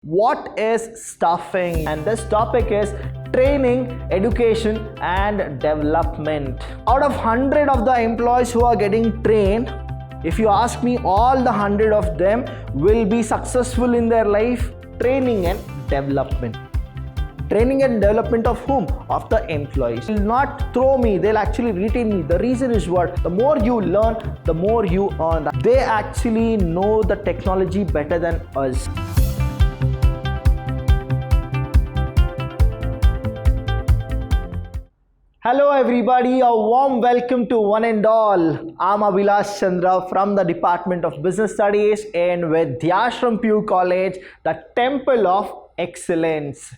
What is staffing? And this topic is training, education and development. Out of 100 of the employees who are getting trained, if you ask me, all the 100 of them will be successful in their life. Training and development. Training and development of whom? Of the employees. They will not throw me, they'll actually retain me. The reason is what? The more you learn, the more you earn. They actually know the technology better than us. Hello everybody, a warm welcome to one and all. I'm Vidhyaashram from the Department of Business Studies in Vidhyaashram PU College, the Temple of Excellence.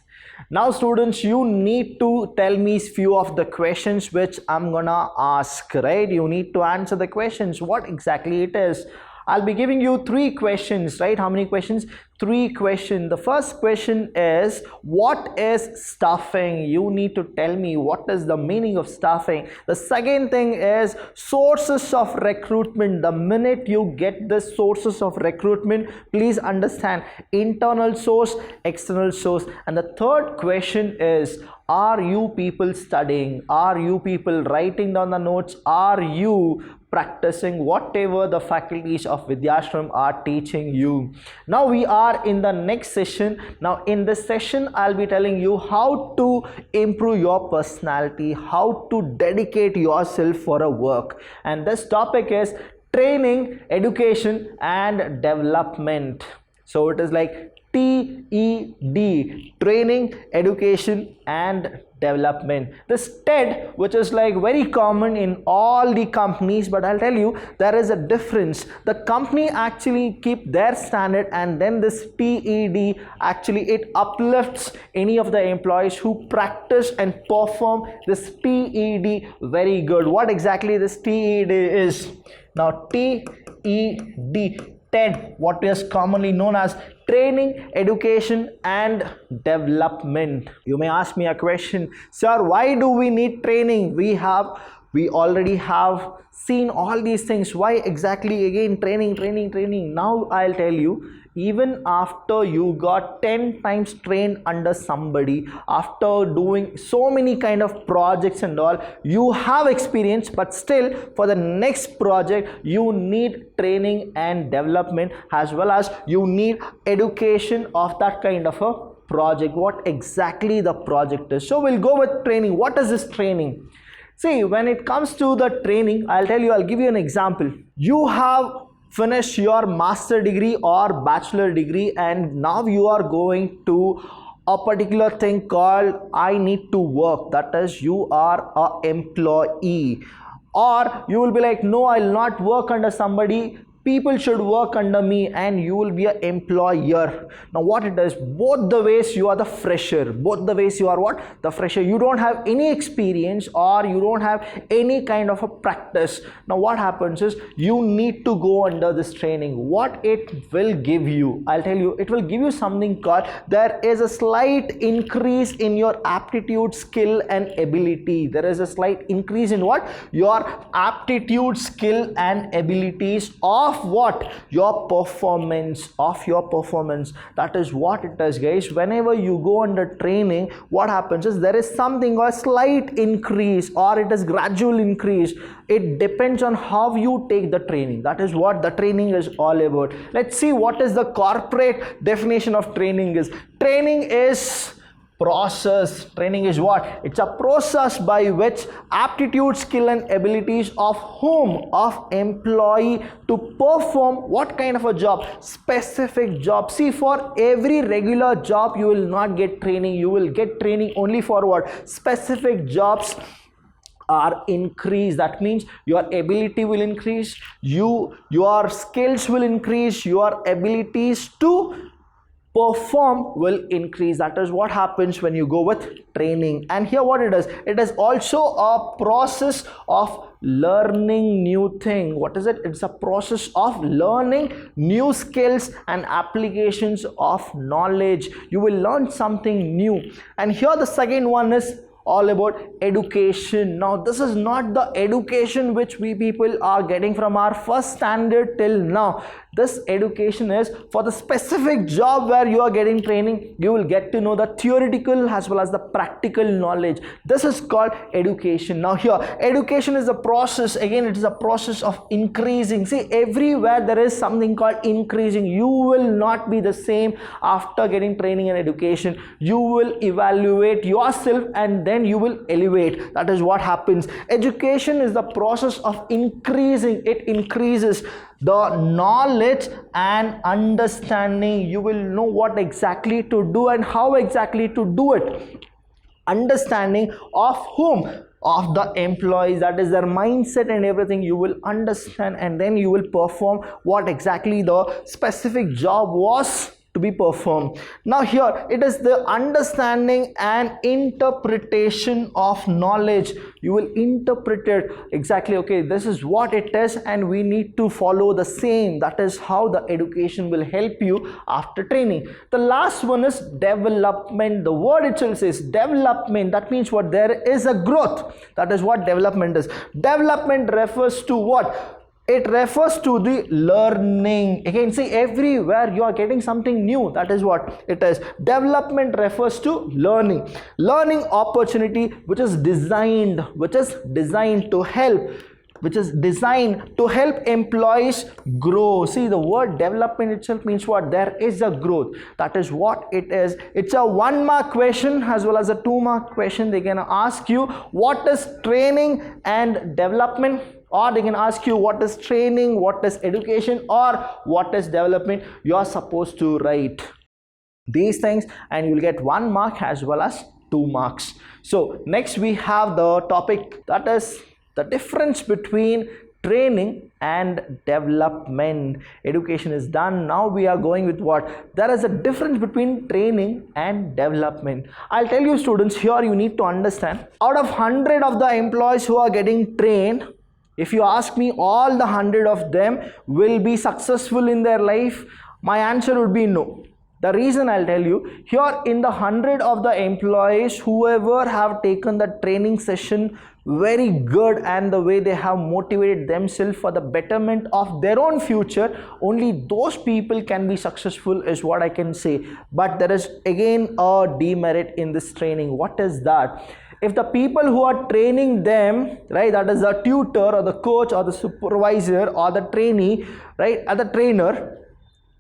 Now students, you need to tell me few of the questions which I'm gonna ask, right? You need to answer the questions, what exactly it is. I'll be giving you 3 questions, right? How many questions? 3 questions. The first question is, what is staffing? You need to tell me what is the meaning of staffing. The second thing is sources of recruitment. The minute you get the sources of recruitment, please understand internal source, external source. And the third question is, are you people studying? Are you people writing down the notes? Are you practicing whatever the faculties of Vidhyaashram are teaching you? Now we are in the next session. Now in this session, I'll be telling you how to improve your personality, how to dedicate yourself for a work. And this topic is training, education and development. So it is like TED, training, education and development. This TED, which is like very common in all the companies, but I'll tell you there is a difference. The company actually keep their standard, and then this TED actually it uplifts any of the employees who practice and perform this TED very good. What exactly this TED is? Now TED, TED, what is commonly known as training, education and development. You may ask me a question, sir, why do we need training? We already have seen all these things. Why exactly again training? Now I'll tell you, even after you got 10 times trained under somebody, after doing so many kind of projects and all, you have experience, but still for the next project you need training and development, as well as you need education of that kind of a project, what exactly the project is. So we'll go with training. What is this training? See, when it comes to the training, I'll give you an example. You have finish your master degree or bachelor degree, and now you are going to a particular thing called I need to work. That is, you are an employee. Or you will be like, no, I'll not work under somebody. People should work under me, and you will be an employer. Now what it is, both the ways you are the fresher. Both the ways you are what? The fresher. You don't have any experience or you don't have any kind of a practice. Now what happens is, you need to go under this training. What it will give you, I'll tell you, it will give you something called, there is a slight increase in your aptitude, skill and ability. There is a slight increase in what? Your aptitude, skill and abilities of what? Your performance, that is what it is, guys. Whenever you go under training, what happens is, there is something or a slight increase, or it is gradual increase. It depends on how you take the training. That is what the training is all about. Let's see what is the corporate definition of training is. Training is process. Training is what? It's a process by which aptitude, skill and abilities of whom? Of employee to perform what kind of a job? Specific job. See, for every regular job you will not get training. You will get training only for what? Specific jobs are increased. That means your ability will increase, your skills will increase, your abilities to perform will increase. That is what happens when you go with training. And here what it is also a process of learning new thing. What is it? It's a process of learning new skills and applications of knowledge. You will learn something new. And here the second one is all about education. Now this is not the education which we people are getting from our first standard till now. This education is for the specific job where you are getting training. You will get to know the theoretical as well as the practical knowledge. This is called education. Now here, education is a process. Again, it is a process of increasing. See, everywhere there is something called increasing. You will not be the same after getting training and education. You will evaluate yourself and then you will elevate. That is what happens. Education is the process of increasing. It increases the knowledge and understanding. You will know what exactly to do and how exactly to do it. Understanding of whom? Of the employees, that is their mindset and everything. You will understand and then you will perform what exactly the specific job was to be performed. Now here it is the understanding and interpretation of knowledge. You will interpret it exactly, okay, this is what it is and we need to follow the same. That is how the education will help you after training. The last one is development. The word itself says development. That means what? There is a growth. That is what development is. Development refers to what? It refers to the learning. Again, see, everywhere you are getting something new. That is what it is. Development refers to learning. Learning opportunity which is designed to help, employees grow. See, the word development itself means what? There is a growth. That is what it is. It's a 1 mark question as well as a 2 mark question. They can ask you what is training and development, or they can ask you what is training, what is education, or what is development. You are supposed to write these things and you will get 1 mark as well as 2 marks. So next we have the topic, that is the difference between training and development. Education is done. Now we are going with what? There is a difference between training and development. I'll tell you students, here you need to understand, out of 100 of the employees who are getting trained, if you ask me, all the 100 of them will be successful in their life, my answer would be no. The reason I'll tell you, here in the 100 of the employees, whoever have taken the training session very good and the way they have motivated themselves for the betterment of their own future, only those people can be successful is what I can say. But there is again a demerit in this training. What is that? If the people who are training them, right, that is the tutor or the coach or the supervisor or the trainee, right, or the trainer,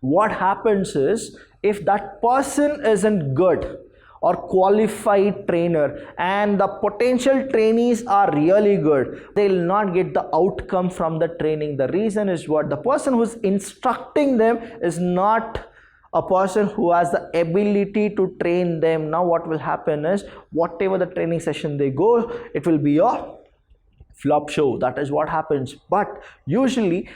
what happens is, if that person isn't good or qualified trainer and the potential trainees are really good, they will not get the outcome from the training. The reason is what? The person who is instructing them is not a person who has the ability to train them. Now what will happen is, whatever the training session they go, it will be a flop show. That is what happens. But usually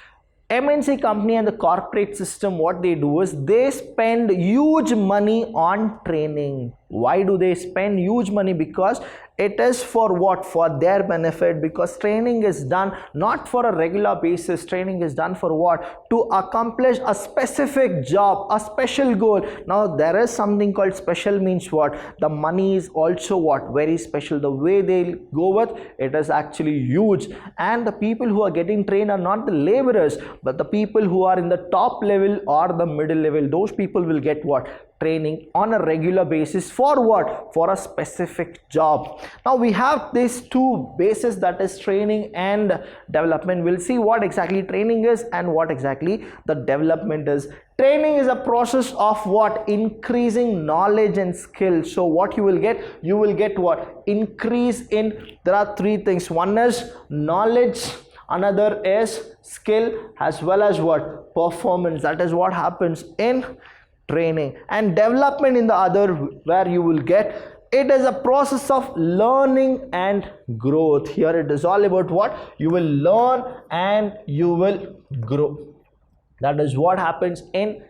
MNC company and the corporate system, what they do is they spend huge money on training. Why do they spend huge money? Because it is for what? For their benefit. Because training is done not for a regular basis. Training is done for what? To accomplish a specific job, a special goal. Now there is something called special, means what? The money is also what? Very special. The way they go with it is actually huge. And the people who are getting trained are not the laborers, but the people who are in the top level or the middle level. Those people will get what? Training on a regular basis. For what? For a specific job. Now we have these two bases, that is training and development. We'll see what exactly training is and what exactly the development is. Training is a process of what? Increasing knowledge and skill. So what you will get? You will get what? Increase in, there are three things. One is knowledge, another is skill, as well as what? Performance. That is what happens in training. And development in the other, where you will get, it is a process of learning and growth. Here it is all about what? You will learn and you will grow. That is what happens in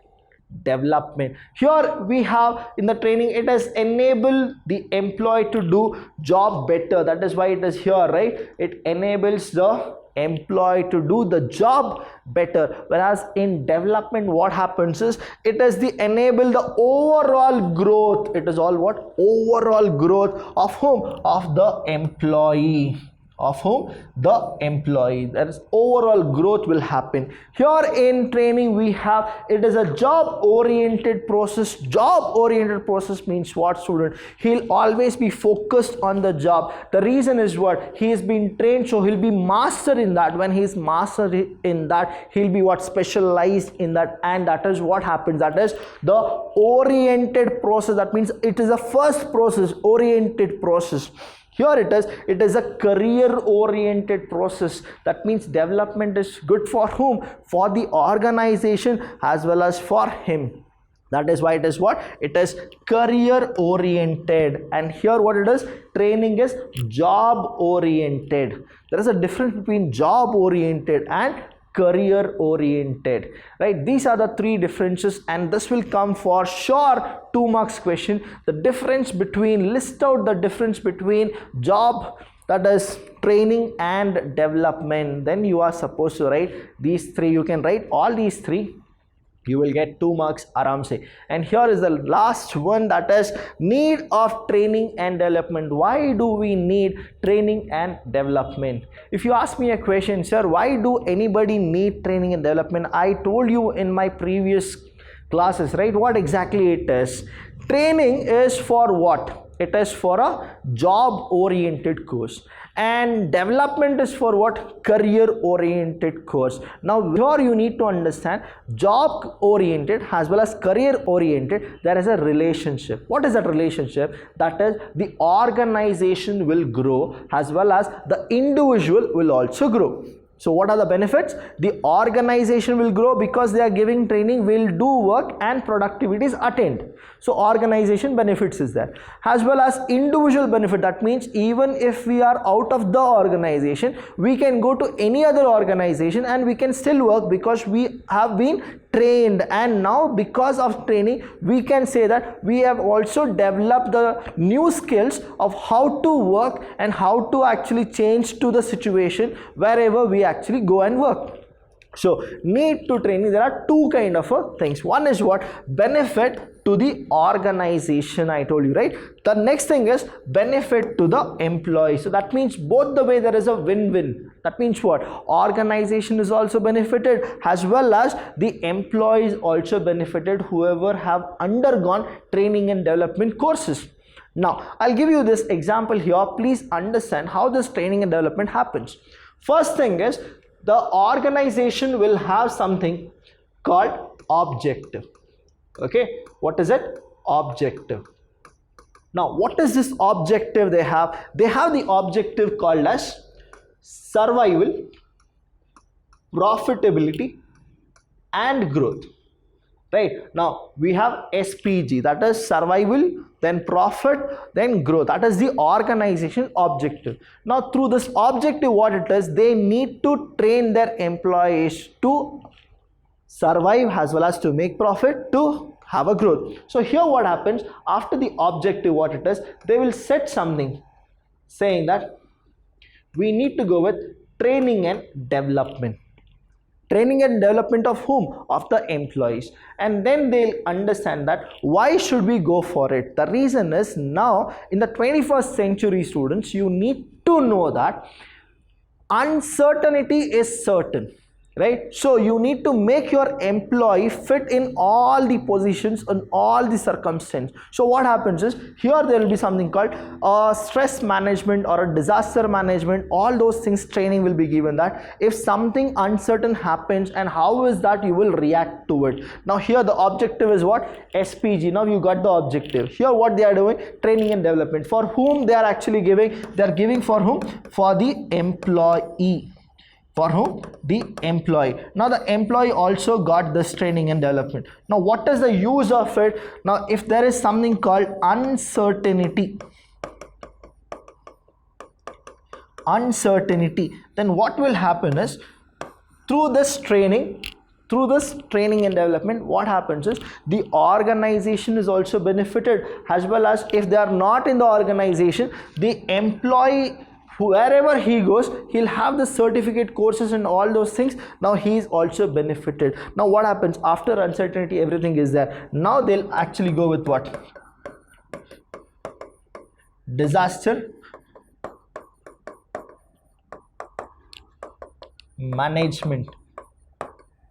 development. Here we have in the training, it has enabled the employee to do job better. That is why it is here, right? It enables the employee to do the job better. Whereas in development, what happens is, it is the enable the overall growth. It is all what? Overall growth of whom? Of the employee. of whom? The employee. That is, overall growth will happen. Here in training we have, it is a job oriented process. Job oriented process means what, student? He'll always be focused on the job. The reason is what? He has been trained, so he'll be master in that. When he's master in that, he'll be what? Specialized in that, and that is what happens. That is the oriented process. That means it is a first process, oriented process. Here it is a career oriented process. That means development is good for whom? For the organization as well as for him. That is why it is what? It is career oriented. And here what it is? Training is job oriented. There is a difference between job oriented and career oriented, right? These are the three differences, and this will come for sure 2 marks question. The difference between, list out the difference between job, that is training, and development. Then you are supposed to write these three. You can write all these three, you will get 2 marks aram se. And here is the last one, that is need of training and development. Why do we need training and development? If you ask me a question, sir, why do anybody need training and development? I told you in my previous classes, right, what exactly it is. Training is for what? It is for a job oriented course, and development is for what? Career oriented course. Now here you need to understand, job oriented as well as career oriented, there is a relationship. What is that relationship? That is, the organization will grow as well as the individual will also grow. So what are the benefits? The organization will grow because they are giving training, will do work, and productivity is attained. So organization benefits is there, as well as individual benefit. That means even if we are out of the organization, we can go to any other organization and we can still work because we have been trained. And now because of training, we can say that we have also developed the new skills of how to work and how to actually change to the situation wherever we actually go and work. So need to training, there are two kind of things. One is what? Benefit to the organization, I told you, right? The next thing is benefit to the employee. So that means both the way there is a win-win. That means what? Organization is also benefited as well as the employees also benefited, whoever have undergone training and development courses. Now I'll give you this example here. Please understand how this training and development happens. First thing is, the organization will have something called objective. Okay, what is it? Objective. Now what is this objective they have? They have the objective called as survival, profitability, and growth. Right, now we have SPG, that is survival, then profit, then growth. That is the organization objective. Now through this objective, what it is, they need to train their employees to survive as well as to make profit, to have a growth. So here what happens, after the objective, what it is, they will set something saying that we need to go with training and development. Training and development of whom? Of the employees. And then they'll understand that why should we go for it. The reason is, now in the 21st century, students, you need to know that uncertainty is certain. Right, so you need to make your employee fit in all the positions and all the circumstances. So what happens is, here there will be something called stress management or a disaster management. All those things training will be given, that if something uncertain happens and how is that you will react to it. Now here the objective is what? SPG. Now you got the objective. Here what they are doing? Training and development. For whom they are actually giving? They are giving for whom? For the employee. For whom? The employee. Now the employee also got this training and development. Now what is the use of it? Now if there is something called uncertainty, then what will happen is, through this training and development, what happens is, the organization is also benefited, as well as if they are not in the organization, the employee, wherever he goes, he'll have the certificate courses and all those things. Now he is also benefited. Now what happens after uncertainty? Everything is there. Now they'll actually go with what? Disaster management.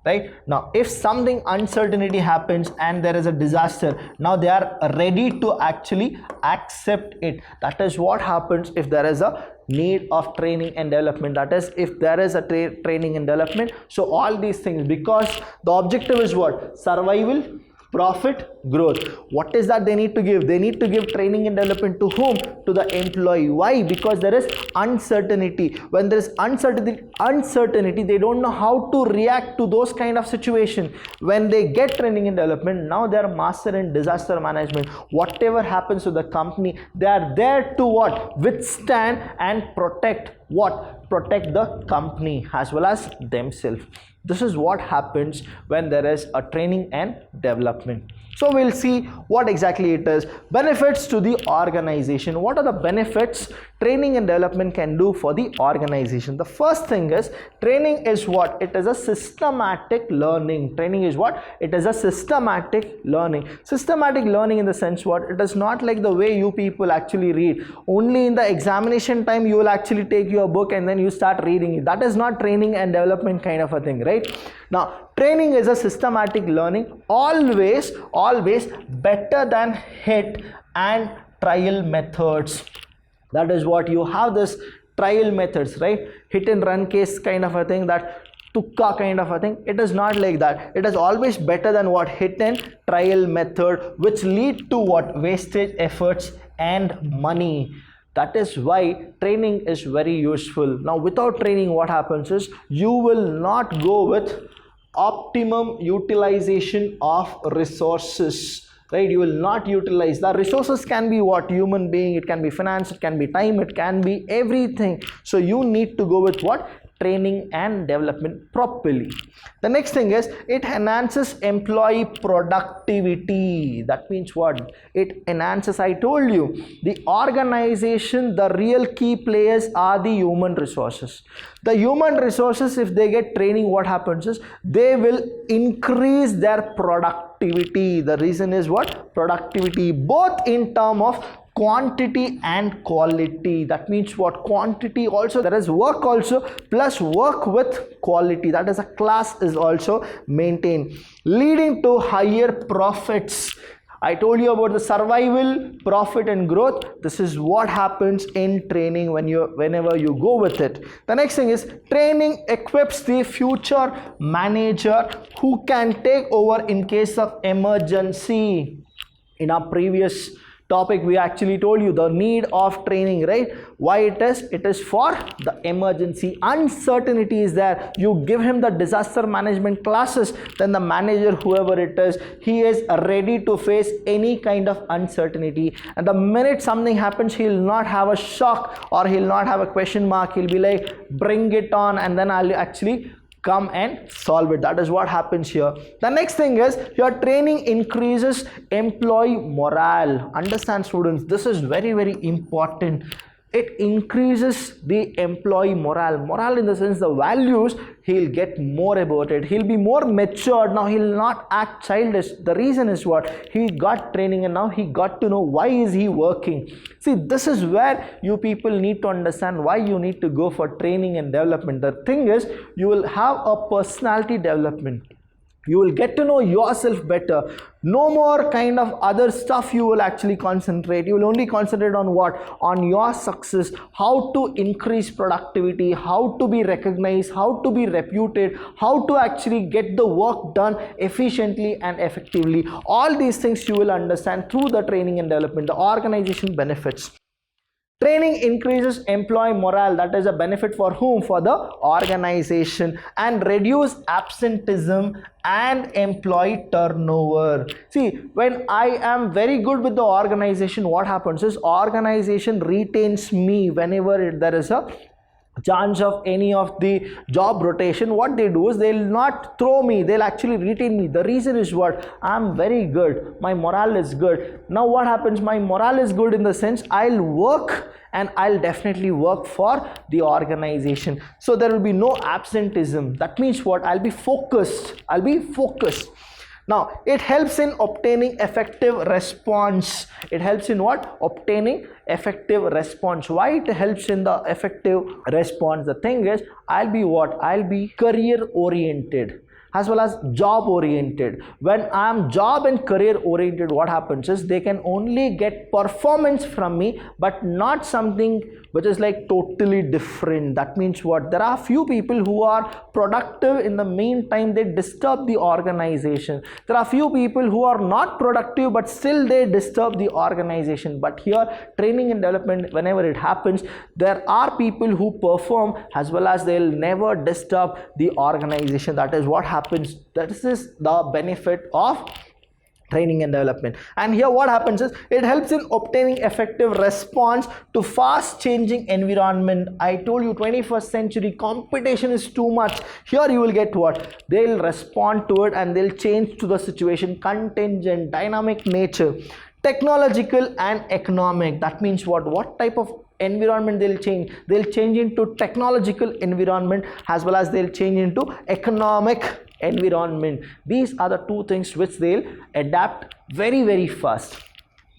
Right now, if something uncertainty happens and there is a disaster, now they are ready to actually accept it. That is what happens if there is a need of training and development. That is, if there is a training and development. So all these things, because the objective is what? Survival, profit, growth. What is that they need to give? They need to give training and development to whom? To the employee. Why? Because there is uncertainty. When there is uncertainty, they don't know how to react to those kind of situation. When they get training and development, now they are master in disaster management. Whatever happens to the company, they are there to what? Withstand and protect what? Protect the company as well as themselves. This is what happens when there is a training and development. So we'll see what exactly it is. Benefits to the organization. What are the benefits training and development can do for the organization? The first thing is, training is what? It is a systematic learning. Training is what? It is a systematic learning. Systematic learning in the sense what? It is not like the way you people actually read. Only in the examination time you will actually take your book and then you start reading it. That is not training and development kind of a thing, right? Now, training is a systematic learning, always better than hit and trial methods. That is what you have, this trial methods, right? Hit and run case kind of a thing, that tukka kind of a thing. It is not like that. It is always better than what? Hit and trial method, which lead to what? Wastage efforts and money. That is why training is very useful. Now, without training, what happens is you will not go with optimum utilization of resources, right? You will not utilize the resources. Can be what? Human being, it can be finance, it can be time, it can be everything. So you need to go with what? Training and development properly. The next thing is, it enhances employee productivity. That means what? It enhances, I told you, the organization, the real key players are the human resources. The human resources, if they get training, what happens is they will increase their productivity. The reason is what? Productivity, both in terms of quantity and quality. That means what? Quantity also, there is work also, plus work with quality. That is, a class is also maintained, leading to higher profits. I told you about the survival, profit and growth. This is what happens in training whenever you go with it. The next thing is, training equips the future manager who can take over in case of emergency. In our previous topic, we actually told you the need of training, right? Why it is for the emergency. Uncertainty is there. You give him the disaster management classes, then the manager, whoever it is, he is ready to face any kind of uncertainty. And the minute something happens, he'll not have a shock or he'll not have a question mark. He'll be like, bring it on, and then I'll actually come and solve it. That is what happens here. The next thing is, your training increases employee morale. Understand, students, this is very, very important. It increases the employee morale. Morale in the sense, the values, he'll get more about it. He'll be more matured. Now he'll not act childish. The reason is what? He got training and now he got to know why is he working. See, this is where you people need to understand why you need to go for training and development. The thing is, you will have a personality development. You will get to know yourself better. No more kind of other stuff you will actually concentrate. You will only concentrate on what? On your success, how to increase productivity, how to be recognized, how to be reputed, how to actually get the work done efficiently and effectively. All these things you will understand through the training and development. The organization benefits. Training increases employee morale. That is a benefit for whom? For the organization. And reduce absenteeism and employee turnover. See, when I am very good with the organization, what happens is organization retains me whenever there is a chance of any of the job rotation. What they do is they'll not throw me, they'll actually retain me. The reason is what? I'm very good, my morale is good. Now what happens? My morale is good in the sense I'll work and I'll definitely work for the organization. So there will be no absenteeism. That means what? I'll be focused. Now it helps in obtaining effective response. It helps in what? Obtaining effective response. Why it helps in the effective response? The thing is, I'll be what? I'll be career oriented as well as job oriented. When I am job and career oriented, what happens is they can only get performance from me, but not something which is like totally different. That means what? There are few people who are productive, in the meantime they disturb the organization. There are few people who are not productive but still they disturb the organization. But here, training and development, whenever it happens, there are people who perform as well as they'll never disturb the organization. That is what happens. This is the benefit of training and development. And here what happens is, it helps in obtaining effective response to fast changing environment. I told you 21st century competition is too much. Here you will get what? They'll respond to it and they'll change to the situation. Contingent, dynamic nature, technological and economic. That means what type of environment they'll change? They'll change into technological environment as well as they'll change into economic environment. These are the two things which they'll adapt very fast.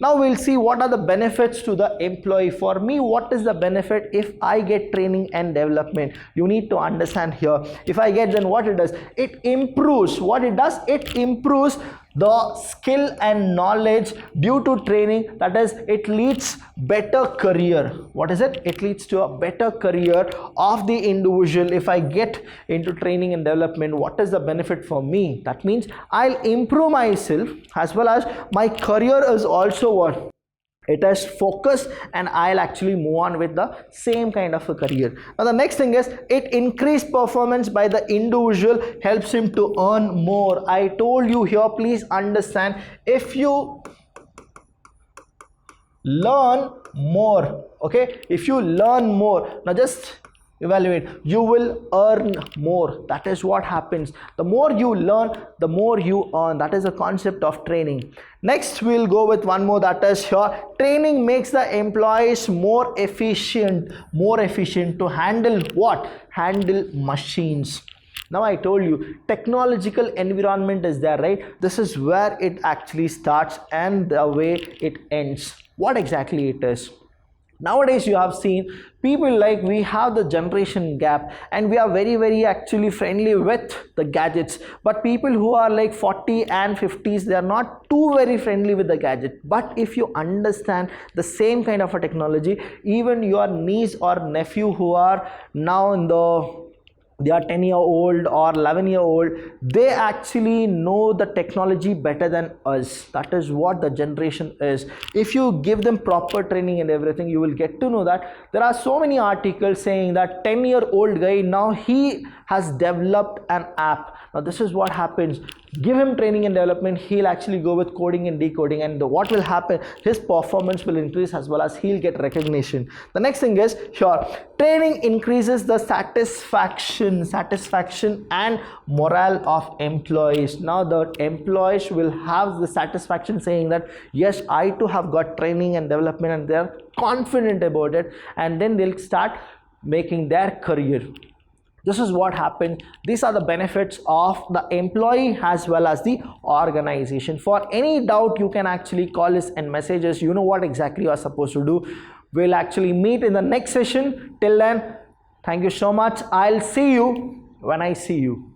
Now we'll see what are the benefits to the employee. For me, what is the benefit if I get training and development? You need to understand here. If I get, then what it does? It improves. What it does? It improves the skill and knowledge due to training. That is, it leads better career. What is it? It leads to a better career of the individual. If I get into training and development, what is the benefit for me? That means I'll improve myself as well as my career is also what? It is focused and I'll actually move on with the same kind of a career. Now the next thing is, it increased performance by the individual, helps him to earn more. I told you here, please understand, if you learn more, okay, if you learn more, now just evaluate, you will earn more. That is what happens. The more you learn, the more you earn. That is the concept of training. Next we'll go with one more, that is here, training makes the employees more efficient to handle what? Handle machines. Now I told you, technological environment is there, right? This is where it actually starts and the way it ends. What exactly it is? Nowadays you have seen people, like we have the generation gap and we are very actually friendly with the gadgets, but people who are like 40 and 50s, they are not too very friendly with the gadget. But if you understand the same kind of a technology, even your niece or nephew who are now in they are 10-year-old or 11-year-old, they actually know the technology better than us. That is what the generation is. If you give them proper training and everything, you will get to know that there are so many articles saying that 10-year-old guy, now he has developed an app. Now this is what happens. Give him training and development, he'll actually go with coding and decoding, and what will happen, his performance will increase as well as he'll get recognition. The next thing is, here, training increases the satisfaction and morale of employees. Now the employees will have the satisfaction saying that yes, I too have got training and development, and they're confident about it, and then they'll start making their career. This is what happened. These are the benefits of the employee as well as the organization. For any doubt, you can actually call us and message us. You know what exactly you are supposed to do. We'll actually meet in the next session. Till then, thank you so much. I'll see you when I see you.